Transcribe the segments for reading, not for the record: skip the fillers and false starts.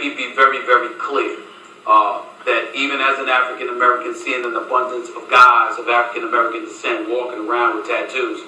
let me be very, very clear that even as an African American, seeing an abundance of guys of African American descent walking around with tattoos,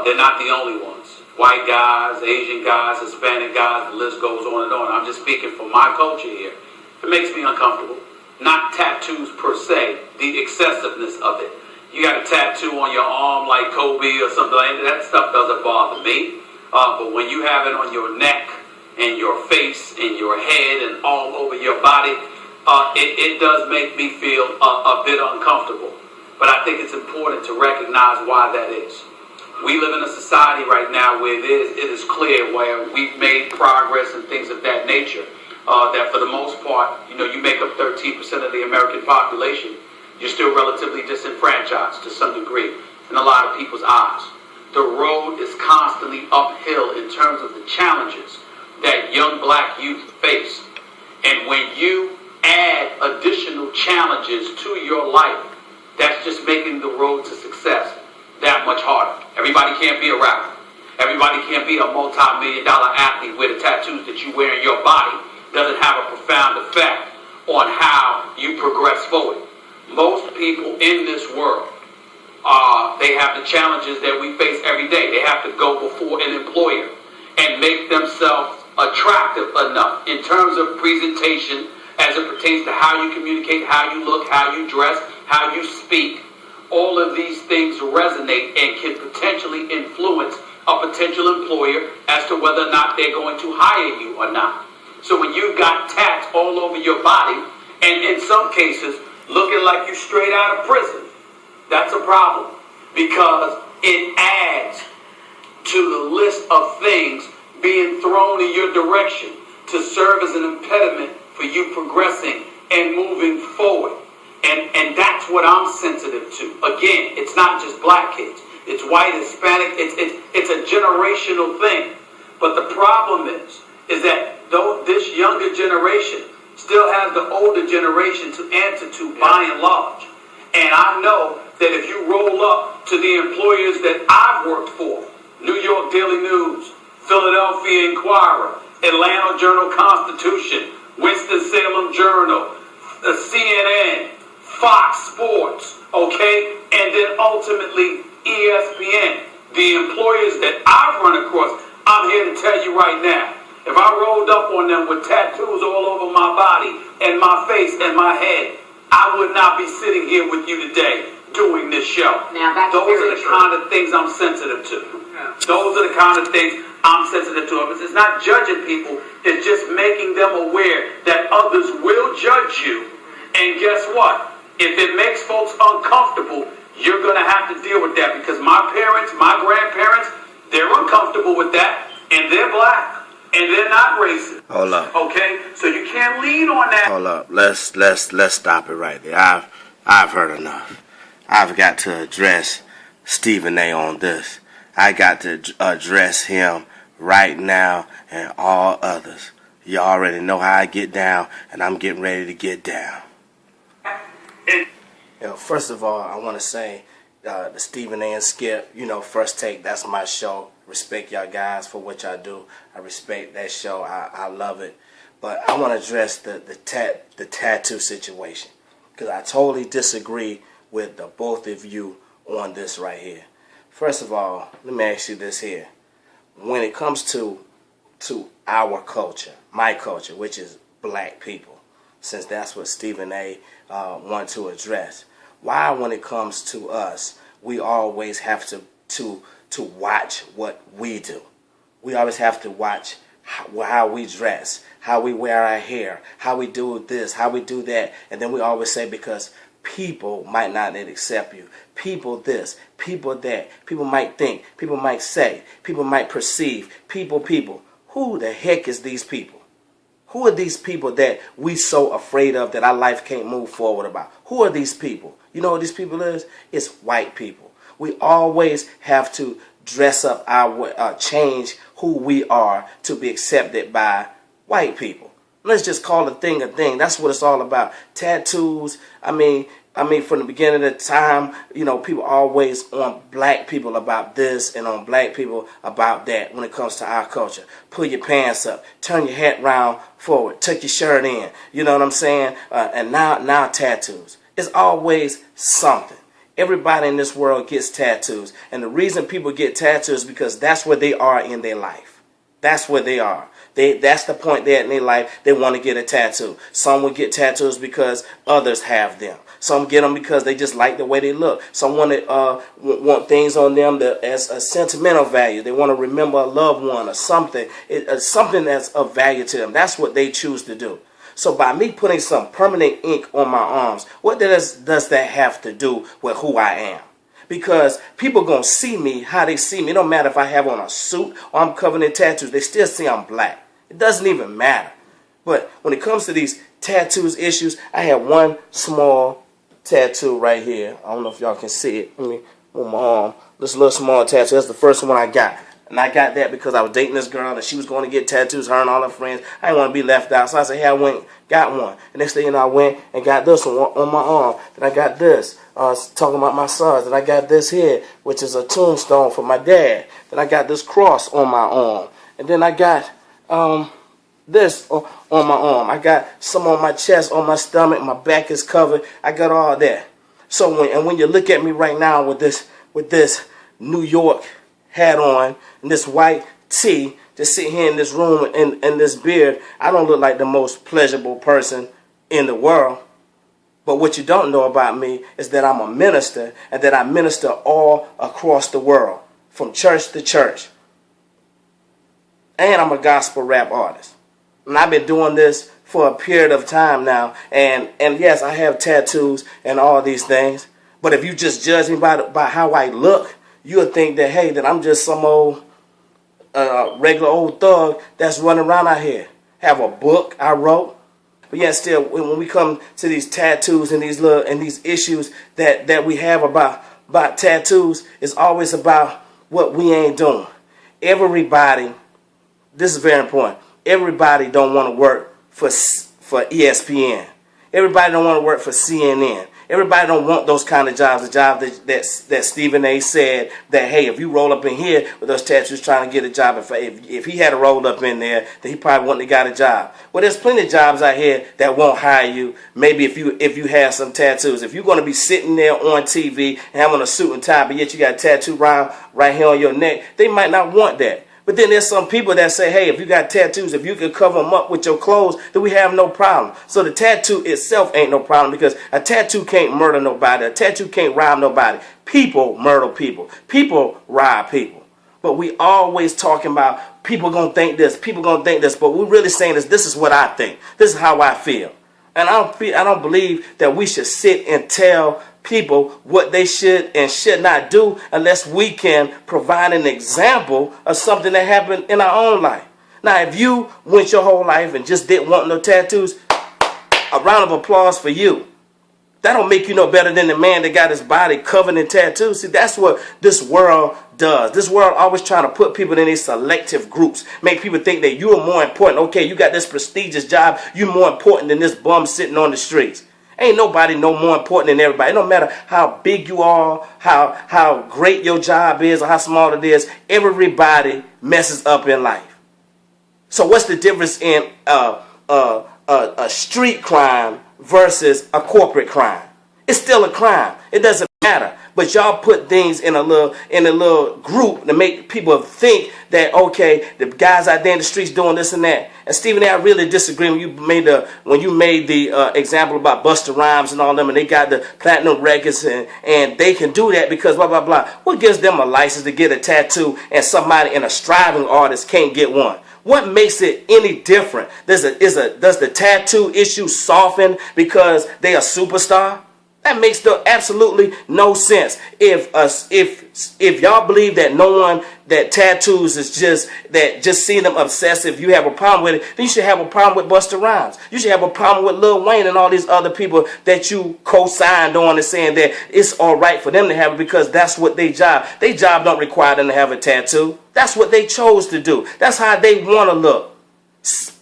they're not the only ones. White guys, Asian guys, Hispanic guys, the list goes on and on. I'm just speaking for my culture here. It makes me uncomfortable. Not tattoos per se, the excessiveness of it. You got a tattoo on your arm like Kobe or something like that. That stuff doesn't bother me. But when you have it on your neck and your face and your head and all over your body, it does make me feel a bit uncomfortable. But I think it's important to recognize why that is. We live in a society right now where it is clear where we've made progress and things of that nature. That for the most part, you make up 13% of the American population. You're still relatively disenfranchised to some degree in a lot of people's eyes. The road is constantly uphill in terms of the challenges that young black youth face. And when you add additional challenges to your life, that's just making the road to success that much harder. Everybody can't be a rapper. Everybody can't be a multi-million-dollar athlete where the tattoos that you wear in your body doesn't have a profound effect on how you progress forward. Most people in this world, they have the challenges that we face every day. They have to go before an employer and make themselves attractive enough in terms of presentation as it pertains to how you communicate, how you look, how you dress, how you speak. All of these things resonate and can potentially influence a potential employer as to whether or not they're going to hire you or not. So when you've got tats all over your body, and in some cases looking like you're straight out of prison, that's a problem, because it adds to the list of things being thrown in your direction to serve as an impediment for you progressing and moving forward. And that's what I'm sensitive to. Again, it's not just black kids. It's white, Hispanic. It's a generational thing. But the problem is that though this younger generation still has the older generation to answer to by and large. And I know that if you roll up to the employers that I've worked for, New York Daily News, Philadelphia Inquirer, Atlanta Journal-Constitution, Winston-Salem Journal, the CNN, Fox Sports, okay, and then ultimately ESPN, the employers that I've run across, I'm here to tell you right now, if I rolled up on them with tattoos all over my body and my face and my head, I would not be sitting here with you today doing this show. Now, that's Those are the kind of things I'm sensitive to. Those are the kind of things I'm sensitive to. It's not judging people. It's just making them aware that others will judge you. And guess what? If it makes folks uncomfortable, you're going to have to deal with that, because my parents, my grandparents, they're uncomfortable with that, and they're black. And they're not racist. Hold up. Okay? So you can't lean on that. Hold up. Let's stop it right there. I've heard enough. I've got to address Stephen A. on this. I got to address him right now and all others. You already know how I get down, and I'm getting ready to get down. First of all, I want to say the Stephen A. and Skip, First Take, that's my show. Respect y'all guys for what y'all do. I respect that show. I love it. But I want to address the tattoo situation, because I totally disagree with the both of you on this right here. First of all, let me ask you this here. When it comes to our culture, my culture, which is black people, since that's what Stephen A. want to address, why when it comes to us, we always have to watch what we do. We always have to watch how we dress, how we wear our hair, how we do this, how we do that. And then we always say, because people might not accept you. People this, people that. People might think, people might say, people might perceive, people. Who the heck is these people? Who are these people that we so afraid of that our life can't move forward about? Who are these people? You know what these people is? It's white people. We always have to dress up change who we are to be accepted by white people. Let's just call a thing a thing. That's what it's all about. Tattoos. I mean, from the beginning of the time, people always on black people about this and on black people about that when it comes to our culture. Pull your pants up, turn your hat round forward, tuck your shirt in. You know what I'm saying? And now tattoos. It's always something. Everybody in this world gets tattoos. And the reason people get tattoos is because that's where they are in their life. That's where they are. That's the point they're in their life. They want to get a tattoo. Some will get tattoos because others have them. Some get them because they just like the way they look. Some want things on them that as a sentimental value. They want to remember a loved one or something. Something that's of value to them. That's what they choose to do. So by me putting some permanent ink on my arms, what does that have to do with who I am? Because people going to see me how they see me. It don't matter if I have on a suit or I'm covered in tattoos. They still see I'm black. It doesn't even matter. But when it comes to these tattoos issues, I have one small tattoo right here. I don't know if y'all can see it. On my arm. This little small tattoo. That's the first one I got. And I got that because I was dating this girl and she was going to get tattoos, her and all her friends. I didn't want to be left out. So I said, hey, I went and got one. And next thing you know, I went and got this one on my arm. Then I got this. Talking about my sons. Then I got this here, which is a tombstone for my dad. Then I got this cross on my arm. And then I got this on my arm. I got some on my chest, on my stomach. My back is covered. I got all that. So when you look at me right now with this New York hat on and this white tee, just sitting here in this room and this beard, I don't look like the most pleasurable person in the world. But what you don't know about me is that I'm a minister and that I minister all across the world, from church to church. And I'm a gospel rap artist. And I've been doing this for a period of time now. And yes, I have tattoos and all these things. But if you just judge me by how I look, you'll think that, hey, that I'm just some old regular old thug that's running around out here. Have a book I wrote. But yet still, when we come to these tattoos and these issues that we have about tattoos, it's always about what we ain't doing. Everybody, this is very important, everybody don't want to work for ESPN. Everybody don't want to work for CNN. Everybody don't want those kind of jobs. The job that Stephen A. said that, hey, if you roll up in here with those tattoos trying to get a job, if he had rolled up in there, then he probably wouldn't have got a job. Well, there's plenty of jobs out here that won't hire you. Maybe if you have some tattoos. If you're going to be sitting there on TV and having a suit and tie, but yet you got a tattoo right here on your neck, they might not want that. But then there's some people that say, hey, if you got tattoos, if you can cover them up with your clothes, then we have no problem. So the tattoo itself ain't no problem because a tattoo can't murder nobody. A tattoo can't rob nobody. People murder people. People rob people. But we always talking about people going to think this, people going to think this. But we're really saying this is what I think. This is how I feel. And I don't believe that we should sit and tell people what they should and should not do unless we can provide an example of something that happened in our own life. Now, if you went your whole life and just didn't want no tattoos, a round of applause for you. That don't make you no better than the man that got his body covered in tattoos. See, that's what this world does. This world always trying to put people in these selective groups. Make people think that you are more important. Okay, you got this prestigious job. You're more important than this bum sitting on the streets. Ain't nobody no more important than everybody. It don't matter how big you are, how great your job is, or how small it is. Everybody messes up in life. So what's the difference in a street crime versus a corporate crime? It's still a crime. It doesn't matter. But y'all put things in a little group to make people think that, okay, the guys out there in the streets doing this and that. And Stephen A., I really disagree when you made the example about Busta Rhymes and all them, and they got the platinum records and they can do that because blah blah blah. What gives them a license to get a tattoo and somebody and a striving artist can't get one? What makes it any different? Does the tattoo issue soften because they a superstar? That makes absolutely no sense. If y'all believe that no one that tattoos is just seeing them obsessive, you have a problem with it, then you should have a problem with Busta Rhymes. You should have a problem with Lil Wayne and all these other people that you co-signed on and saying that it's all right for them to have it because that's what they job. They job don't require them to have a tattoo. That's what they chose to do. That's how they want to look.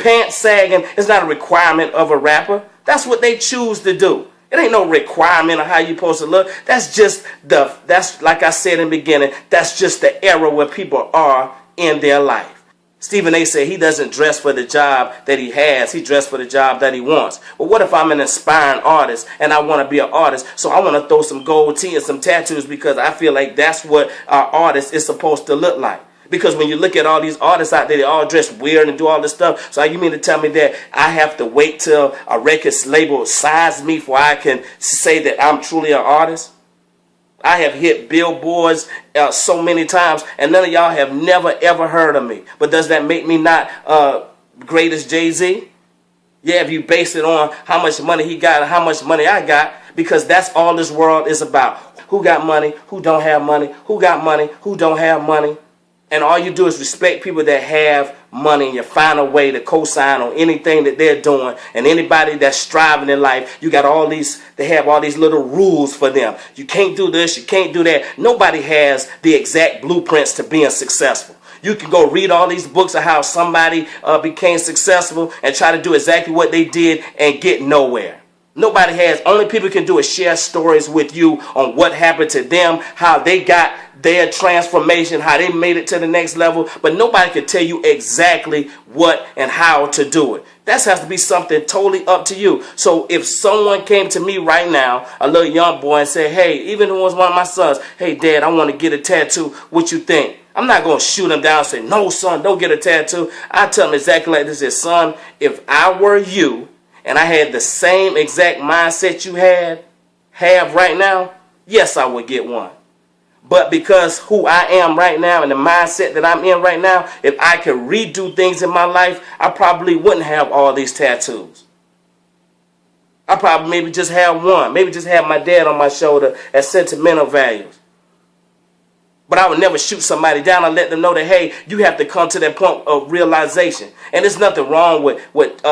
Pants sagging is not a requirement of a rapper. That's what they choose to do. It ain't no requirement of how you supposed to look. That's just that's like I said in the beginning, that's just the era where people are in their life. Stephen A. said he doesn't dress for the job that he has. He dresses for the job that he wants. But what if I'm an inspiring artist and I want to be an artist? So I want to throw some gold tee and some tattoos because I feel like that's what our artist is supposed to look like. Because when you look at all these artists out there, they all dress weird and do all this stuff. So you mean to tell me that I have to wait till a record label signs me before I can say that I'm truly an artist? I have hit billboards so many times, and none of y'all have never, ever heard of me. But does that make me not great as Jay-Z? Yeah, if you base it on how much money he got and how much money I got, because that's all this world is about. Who got money, who don't have money, who got money, who don't have money. And all you do is respect people that have money, and you find a way to co-sign on anything that they're doing. And anybody that's striving in life, you got all these, they have all these little rules for them. You can't do this, you can't do that. Nobody has the exact blueprints to being successful. You can go read all these books of how somebody became successful and try to do exactly what they did and get nowhere. Nobody has. Only people can do is share stories with you on what happened to them, how they got their transformation, how they made it to the next level. But nobody can tell you exactly what and how to do it. That has to be something totally up to you. So if someone came to me right now, a little young boy, and said, hey, even if it was one of my sons, hey, Dad, I want to get a tattoo. What you think? I'm not going to shoot him down and say, no, son, don't get a tattoo. I tell him exactly like this. Is, son, if I were you, and I had the same exact mindset you have right now, yes, I would get one. But because who I am right now and the mindset that I'm in right now, if I could redo things in my life, I probably wouldn't have all these tattoos. I probably maybe just have one. Maybe just have my dad on my shoulder as sentimental values. But I would never shoot somebody down and let them know that, hey, you have to come to that point of realization. And there's nothing wrong with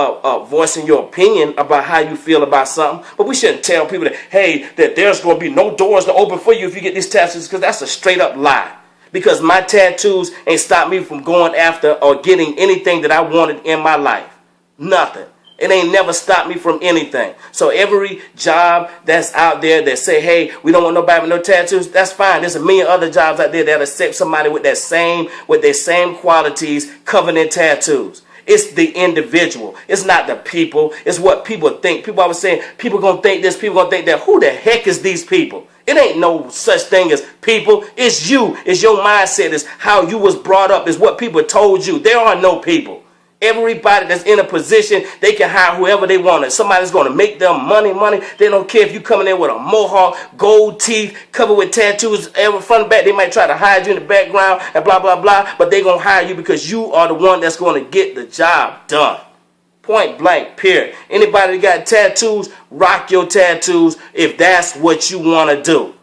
voicing your opinion about how you feel about something. But we shouldn't tell people that, hey, that there's going to be no doors to open for you if you get these tattoos, because that's a straight up lie. Because my tattoos ain't stopped me from going after or getting anything that I wanted in my life. Nothing. It ain't never stopped me from anything. So every job that's out there that say, hey, we don't want nobody with no tattoos, that's fine. There's a million other jobs out there that accept somebody with their same qualities covered in tattoos. It's the individual. It's not the people. It's what people think. People always saying, people gonna think this, people gonna think that. Who the heck is these people? It ain't no such thing as people. It's you. It's your mindset. It's how you was brought up. It's what people told you. There are no people. Everybody that's in a position, they can hire whoever they want. If somebody's going to make them money. They don't care if you coming in with a mohawk, gold teeth, covered with tattoos, every front and back. They might try to hide you in the background and blah, blah, blah. But they're going to hire you because you are the one that's going to get the job done. Point blank, period. Anybody that got tattoos, rock your tattoos if that's what you want to do.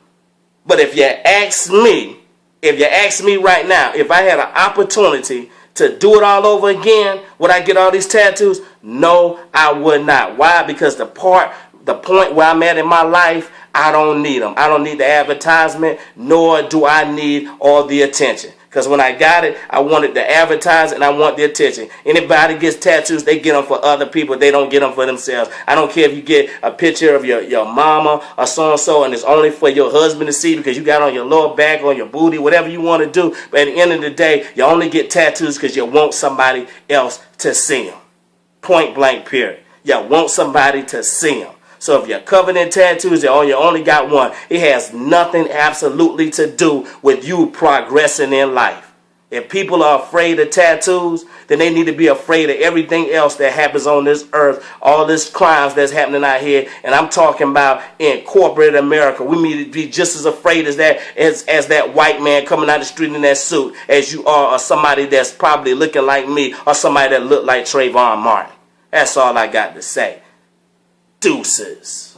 But if you ask me right now, if I had an opportunity to do it all over again, would I get all these tattoos? No, I would not. Why? Because the point where I'm at in my life, I don't need them. I don't need the advertisement, nor do I need all the attention. Because when I got it, I wanted the advertising and I want the attention. Anybody gets tattoos, they get them for other people. They don't get them for themselves. I don't care if you get a picture of your mama or so-and-so and it's only for your husband to see because you got on your lower back or your booty, whatever you want to do. But at the end of the day, you only get tattoos because you want somebody else to see them. Point blank, period. You want somebody to see them. So if you're covered in tattoos and you only got one, it has nothing absolutely to do with you progressing in life. If people are afraid of tattoos, then they need to be afraid of everything else that happens on this earth, all this crimes that's happening out here. And I'm talking about in corporate America. We need to be just as afraid as that white man coming out the street in that suit as you are, or somebody that's probably looking like me, or somebody that look like Trayvon Martin. That's all I got to say. Deuces.